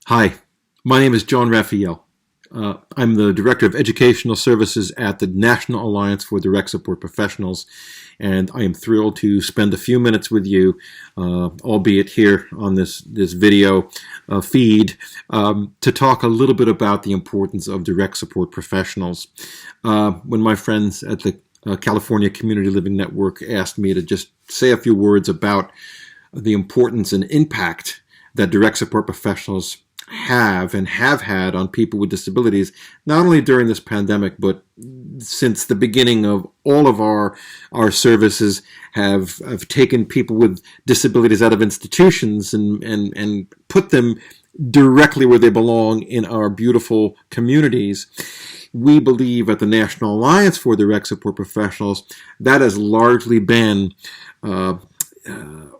Hi, my name is John Raphael. I'm the Director of Educational Services at the National Alliance for Direct Support Professionals, and I am thrilled to spend a few minutes with you, albeit here on this video feed, to talk a little bit about the importance of direct support professionals. When my friends at the California Community Living Network asked me to just say a few words about the importance and impact that direct support professionals have and have had on people with disabilities, not only during this pandemic, but since the beginning of all of our services have taken people with disabilities out of institutions and put them directly where they belong in our beautiful communities. We believe at the National Alliance for Direct Support Professionals that has largely been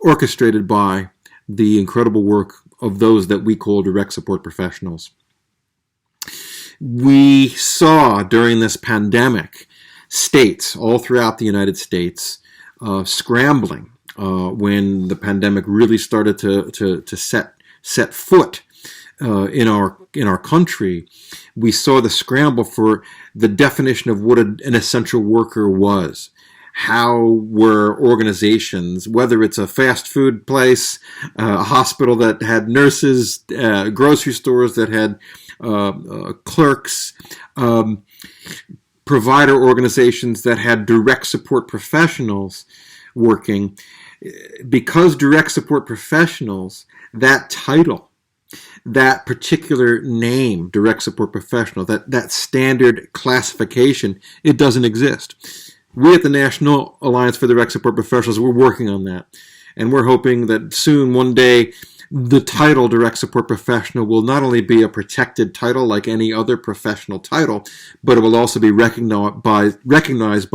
orchestrated by the incredible work of those that we call direct support professionals. We saw during this pandemic states all throughout the United States scrambling when the pandemic really started to set foot in our country. We saw the scramble for the definition of what an essential worker was. How were organizations, whether it's a fast food place, a hospital that had nurses, grocery stores that had clerks, provider organizations that had direct support professionals working, because direct support professionals, that title, that particular name, direct support professional, that standard classification, it doesn't exist. We at the National Alliance for Direct Support Professionals, we're working on that. And we're hoping that soon, one day, the title Direct Support Professional will not only be a protected title like any other professional title, but it will also be recognized by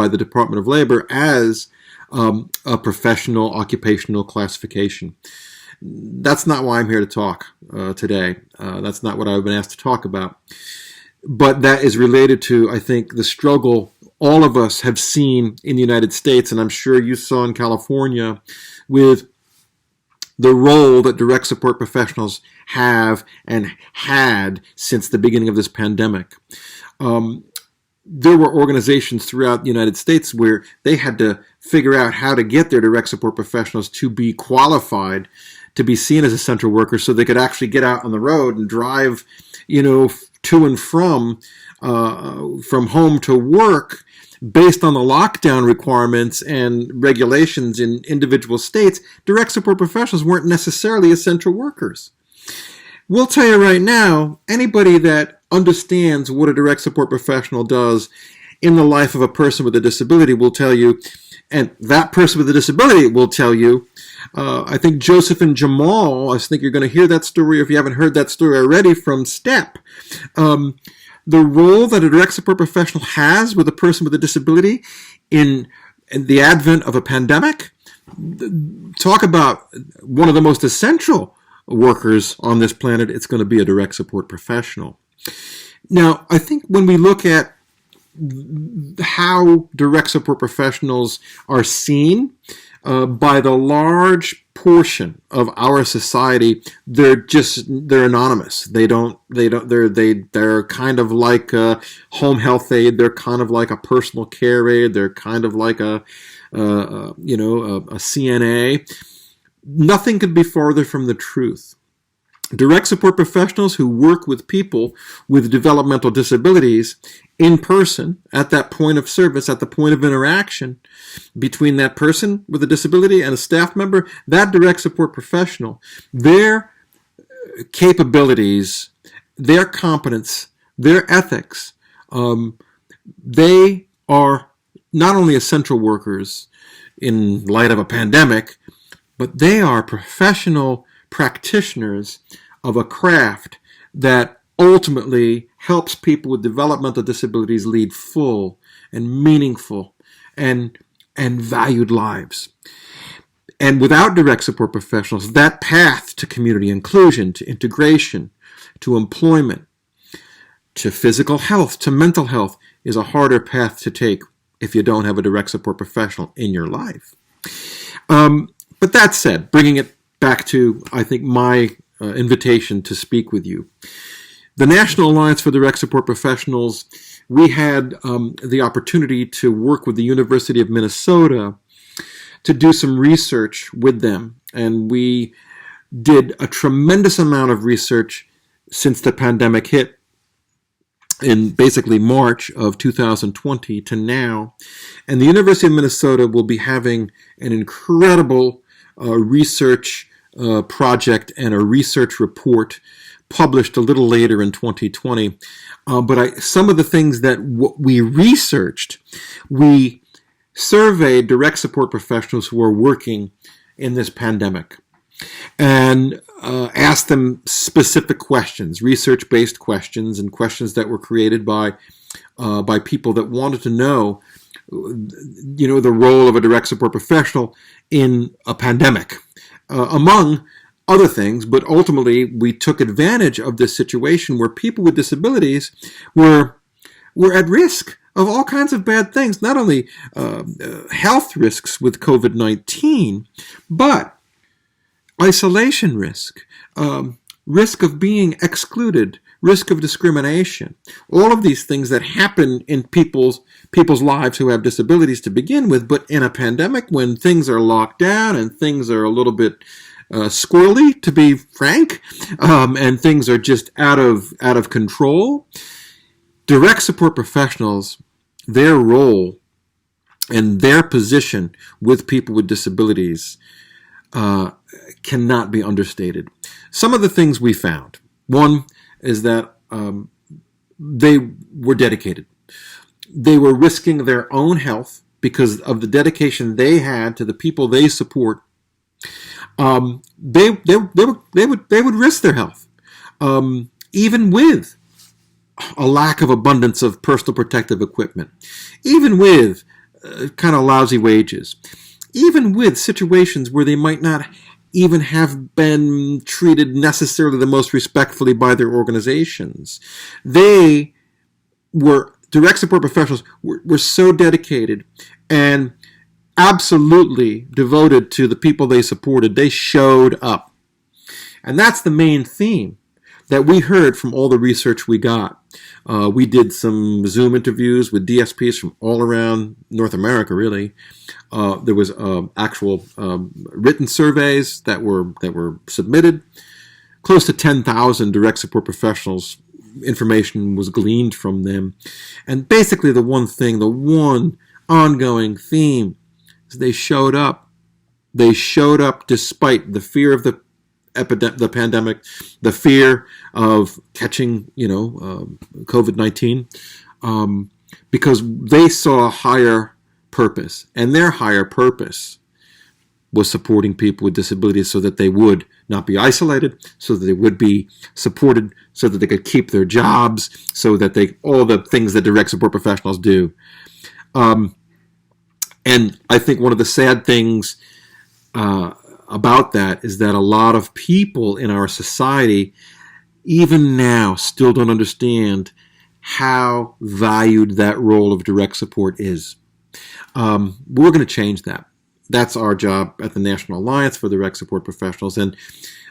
the Department of Labor as a professional occupational classification. That's not why I'm here to talk today. That's not what I've been asked to talk about. But that is related to, I think, the struggle all of us have seen in the United States, and I'm sure you saw in California, with the role that direct support professionals have and had since the beginning of this pandemic. There were organizations throughout the United States where they had to figure out how to get their direct support professionals to be qualified to be seen as essential workers so they could actually get out on the road and drive, to and from home to work based on the lockdown requirements and regulations in individual states. Direct support professionals weren't necessarily essential workers. We'll tell you right now, anybody that understands what a direct support professional does in the life of a person with a disability will tell you, and that person with a disability will tell you, I think Joseph and Jamal, I think you're going to hear that story, or if you haven't heard that story already, from STEP. The role that a direct support professional has with a person with a disability in the advent of a pandemic, talk about one of the most essential workers on this planet, it's going to be a direct support professional. Now, I think when we look at how direct support professionals are seen by the large portion of our society, they're anonymous. They're kind of like a home health aide. They're kind of like a personal care aide. They're kind of like a CNA. Nothing could be farther from the truth. Direct support professionals who work with people with developmental disabilities in person at that point of service, at the point of interaction between that person with a disability and a staff member, that direct support professional, their capabilities, their competence, their ethics, they are not only essential workers in light of a pandemic, but they are professional practitioners of a craft that ultimately helps people with developmental disabilities lead full and meaningful and valued lives. And without direct support professionals, that path to community inclusion, to integration, to employment, to physical health, to mental health, is a harder path to take if you don't have a direct support professional in your life. But that said, bringing it back to, I think, my invitation to speak with you. The National Alliance for Direct Support Professionals, we had the opportunity to work with the University of Minnesota to do some research with them. And we did a tremendous amount of research since the pandemic hit in basically March of 2020 to now. And the University of Minnesota will be having an incredible research project and a research report published a little later in 2020. But some of the things that we researched, we surveyed direct support professionals who are working in this pandemic and asked them specific questions, research-based questions, and questions that were created by people that wanted to know, the role of a direct support professional in a pandemic, among other things. But ultimately, we took advantage of this situation where people with disabilities were at risk of all kinds of bad things, not only health risks with COVID-19, but isolation risk, risk of being excluded, risk of discrimination, all of these things that happen in people's lives who have disabilities to begin with. But in a pandemic, when things are locked down and things are a little bit squirrely, to be frank, and things are just out of control, direct support professionals, their role and their position with people with disabilities cannot be understated. Some of the things we found. One is that they were dedicated. They were risking their own health because of the dedication they had to the people they support. They would risk their health, even with a lack of abundance of personal protective equipment, even with kind of lousy wages, even with situations where they might not even have been treated necessarily the most respectfully by their organizations. They were, direct support professionals were so dedicated and absolutely devoted to the people they supported. They showed up. And that's the main theme that we heard from all the research we got. We did some Zoom interviews with DSPs from all around North America, really. There was actual written surveys that were submitted. Close to 10,000 direct support professionals, information was gleaned from them. And basically the one ongoing theme is they showed up. They showed up despite the fear of the pandemic, the fear of catching, COVID-19, because they saw a higher purpose, and their higher purpose was supporting people with disabilities so that they would not be isolated, so that they would be supported, so that they could keep their jobs, so that all the things that direct support professionals do. And I think one of the sad things about that is that a lot of people in our society, even now, still don't understand how valued that role of direct support is. We're going to change that. That's our job at the National Alliance for Direct Support Professionals, and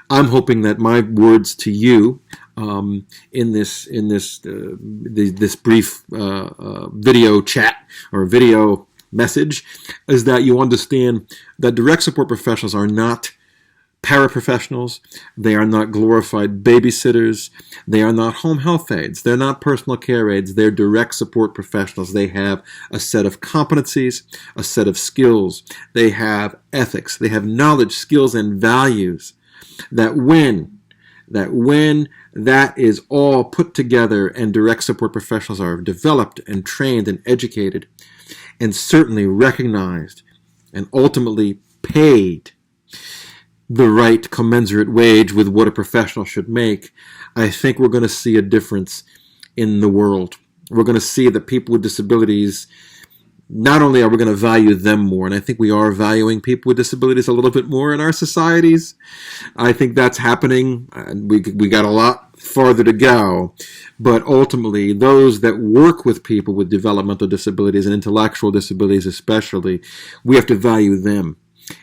I'm hoping that my words to you in this brief video chat or video message is that you understand that direct support professionals are not paraprofessionals. They are not glorified babysitters. They are not home health aides. They're not personal care aides. They're direct support professionals. They have a set of competencies, a set of skills. They have ethics. They have knowledge, skills, and values that when that is all put together and direct support professionals are developed and trained and educated and certainly recognized and ultimately paid the right commensurate wage with what a professional should make, I think we're going to see a difference in the world. We're going to see that people with disabilities, not only are we going to value them more, and I think we are valuing people with disabilities a little bit more in our societies. I think that's happening. We got a lot farther to go. But ultimately, those that work with people with developmental disabilities and intellectual disabilities especially, we have to value them.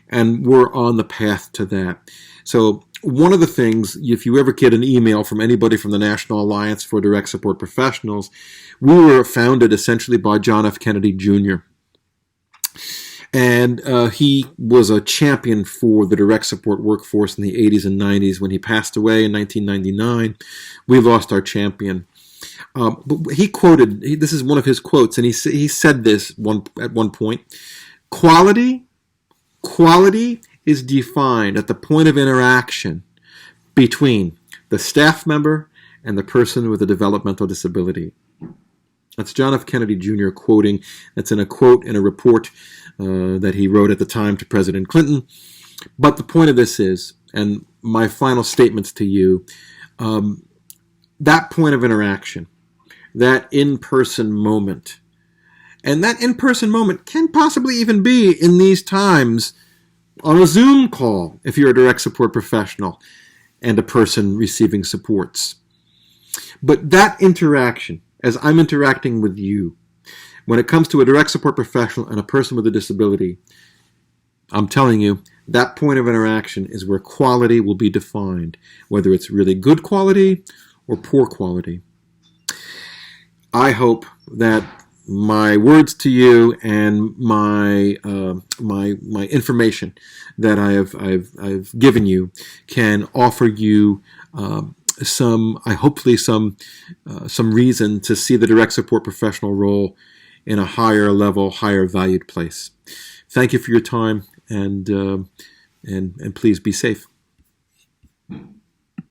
And we're on the path to that. So one of the things, if you ever get an email from anybody from the National Alliance for Direct Support Professionals, we were founded essentially by John F. Kennedy Jr. And he was a champion for the direct support workforce in the 80s and 90s. When he passed away in 1999, we lost our champion. But he quoted, this is one of his quotes, and he said this at one point: quality is defined at the point of interaction between the staff member and the person with a developmental disability. That's John F. Kennedy Jr. quoting. That's in a quote in a report that he wrote at the time to President Clinton. But the point of this is, and my final statements to you, that point of interaction, that in-person moment, and that in-person moment can possibly even be in these times on a Zoom call if you're a direct support professional and a person receiving supports. But that interaction, as I'm interacting with you, when it comes to a direct support professional and a person with a disability, I'm telling you, that point of interaction is where quality will be defined, whether it's really good quality or poor quality. I hope that my words to you and my information that I've given you can offer you hopefully some reason to see the direct support professional role in a higher level, higher valued place. Thank you for your time, and please be safe.